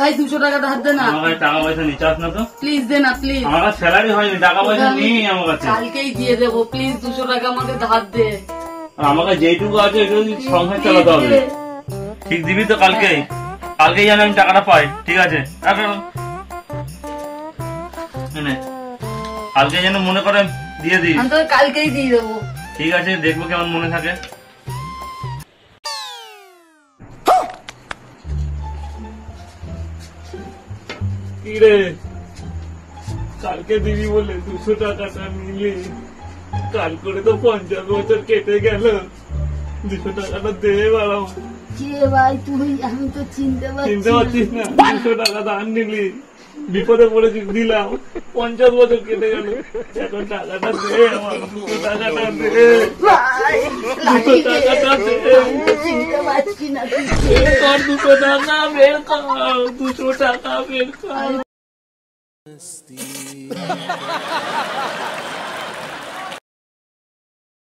ভাই 200 টাকা ধার দে না। আমার টাকা পয়সা নিচাস না তো প্লিজ দে না প্লিজ। আমার স্যালারি হয়নি, টাকা পয়সা নেই আমার কাছে। কালকেই দিয়ে দেবো প্লিজ, 200 টাকা আমাকে ধার দে। আমাকে যেটুকু আছে একটু সংসার চালাতে হবে। ঠিক দিবি তো? কালকেই যেন আমি টাকাটা পাই। ঠিক আছে, কালকে যেন মনে করে দিয়ে দিই। আমি তো কালকেই দিয়ে দেবো। ঠিক আছে, দেখবো কেমন মনে থাকে। কিরে, কালকে দিবি বলে 200 টাকাটা নিলি, কাল করে তো 50 বছর কেটে গেল। 200 টাকাটা দে বাড়াও। কে ভাই তুই? আমি তো চিনতে পারছিস না? 200 টাকা ধার নিলি, বিপদে পড়েছিস, দিলাম। 50 বছর কেটে গেল, এখন টাকাটা দে আমার। 200 টাকাটা দে, 200 টাকাটা দে। চিনতে পারছি না। 200 টাকা বের কর, 200 টাকা বের কর।